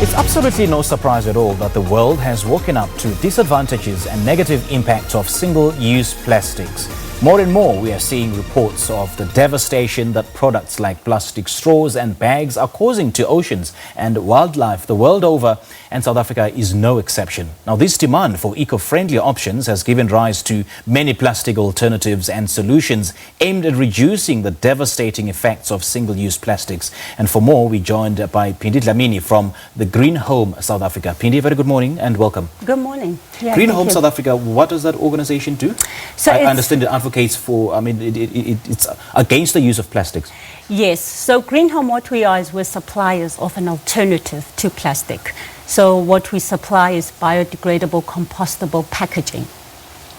It's absolutely no surprise at all that the world has woken up to disadvantages and negative impacts of single-use plastics. More and more, we are seeing reports of the devastation that products like plastic straws and bags are causing to oceans and wildlife the world over, and South Africa is no exception. Now, this demand for eco-friendly options has given rise to many plastic alternatives and solutions aimed at reducing the devastating effects of single-use plastics. And for more, we're joined by Phindi Dlamini from the Green Home South Africa. Phindi, very good morning and welcome. Good morning. Yeah, Green Home South Africa, what does that organization do? So I understand it advocates for, it's against the use of plastics. Yes, so Green Home, what we are is we're suppliers of an alternative to plastic. So what we supply is biodegradable, compostable packaging.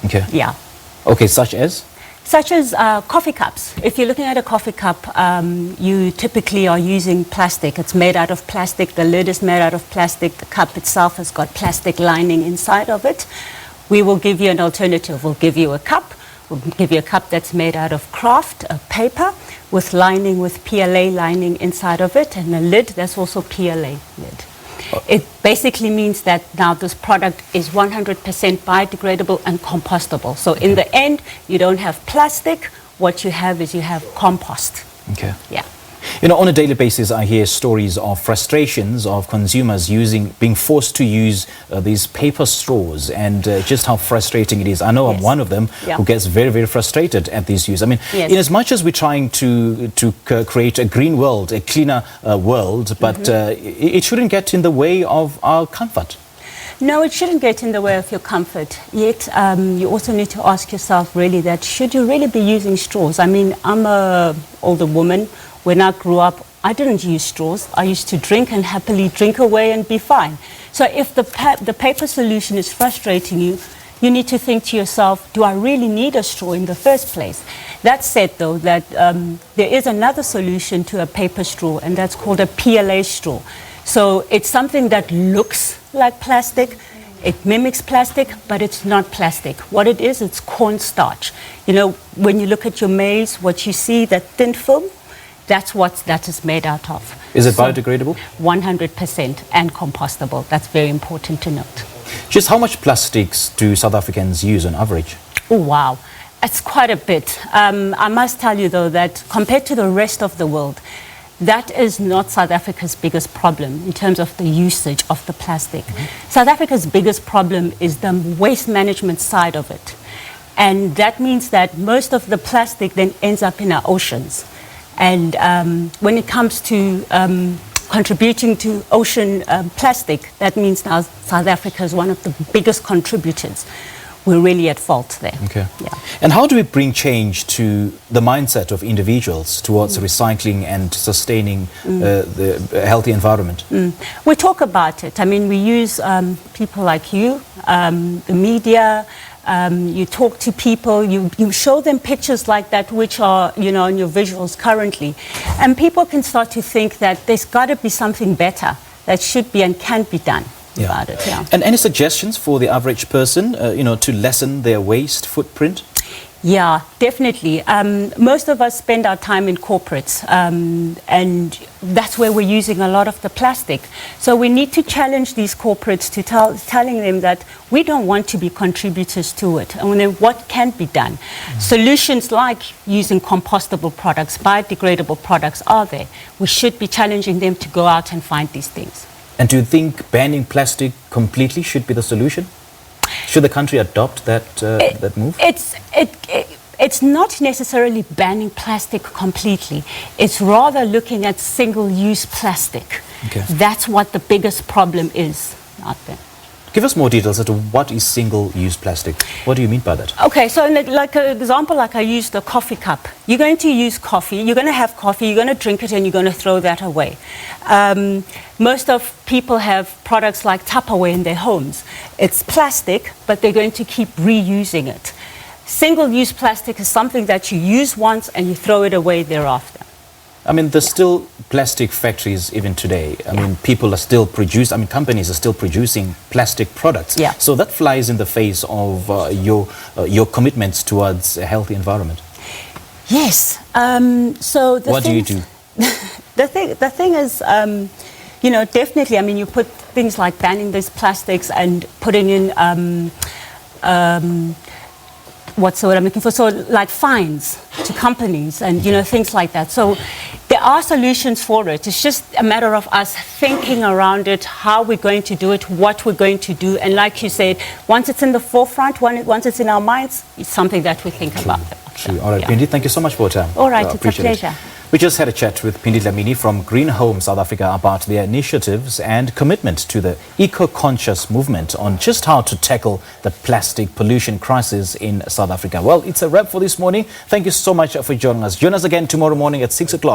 Okay. Yeah. Okay, such as? Such as coffee cups. If you're looking at a coffee cup, you typically are using plastic. It's made out of plastic. The lid is made out of plastic. The cup itself has got plastic lining inside of it. We will give you an alternative. We'll give you a cup. We'll give you a cup that's made out of kraft, paper, with lining, with PLA lining inside of it, and a lid that's also PLA lid. It basically means that now this product is 100% biodegradable and compostable. So in the end, you don't have plastic. What you have is you have compost. Okay. Yeah. You know, on a daily basis, I hear stories of frustrations of consumers being forced to use these paper straws, and just how frustrating it is. I know I'm one of them who gets very, very frustrated at this use. I mean, in as much as we're trying to create a green world, a cleaner world, but it shouldn't get in the way of our comfort. No, it shouldn't get in the way of your comfort. Yet, you also need to ask yourself really that should you really be using straws? I mean, I'm an older woman. When I grew up, I didn't use straws. I used to drink and happily drink away and be fine. So if the paper solution is frustrating you, you need to think to yourself, do I really need a straw in the first place? That said, though, that there is another solution to a paper straw, and that's called a PLA straw. So it's something that looks like plastic. It mimics plastic, but it's not plastic. What it is, it's cornstarch. You know, when you look at your maize, what you see, that thin film, that's what that is made out of. Is it biodegradable? 100% and compostable. That's very important to note. Just how much plastics do South Africans use on average? Oh, wow. It's quite a bit. I must tell you, though, that compared to the rest of the world, that is not South Africa's biggest problem in terms of the usage of the plastic. South Africa's biggest problem is the waste management side of it. And that means that most of the plastic then ends up in our oceans. And when it comes to contributing to ocean plastic, that means now South Africa is one of the biggest contributors. We're really at fault there. Okay. Yeah. And how do we bring change to the mindset of individuals towards recycling and sustaining the healthy environment? We talk about it. I mean, we use people like you, the media. You talk to people, you show them pictures like that, which are, you know, in your visuals currently. And people can start to think that there's got to be something better that should be and can be done about it. Yeah. And any suggestions for the average person, you know, to lessen their waste footprint? Yeah, definitely. Most of us spend our time in corporates, and that's where we're using a lot of the plastic. So we need to challenge these corporates to telling them that we don't want to be contributors to it, and then what can be done. Solutions like using compostable products, biodegradable products are there. We should be challenging them to go out and find these things. And do you think banning plastic completely should be the solution? Should the country adopt that move? It's not necessarily banning plastic completely. It's rather looking at single-use plastic. Okay. That's what the biggest problem is out there. Give us more details as to what is single-use plastic. What do you mean by that? Okay, so like an example, like I used the coffee cup. You're going to use coffee, you're going to have coffee, you're going to drink it, and you're going to throw that away. Most of people have products like Tupperware in their homes. It's plastic, but they're going to keep reusing it. Single-use plastic is something that you use once and you throw it away thereafter. I mean, there's still plastic factories even today. I mean, people are still companies are still producing plastic products. Yeah. So that flies in the face of your commitments towards a healthy environment. Yes. So what do you do? The thing is, you know, definitely, I mean, you put things like banning these plastics and putting in, what's the word I'm looking for? So like fines to companies and, you know, things like that. So there are solutions for it. It's just a matter of us thinking around it, how we're going to do it, what we're going to do. And like you said, once it's in the forefront, once it's in our minds, it's something that we think about. True. All right, Phindi, thank you so much for your time. All right, it's a pleasure. We just had a chat with Phindi Dlamini from Green Home South Africa about their initiatives and commitment to the eco-conscious movement on just how to tackle the plastic pollution crisis in South Africa. Well, it's a wrap for this morning. Thank you so much for joining us. Join us again tomorrow morning at 6 o'clock.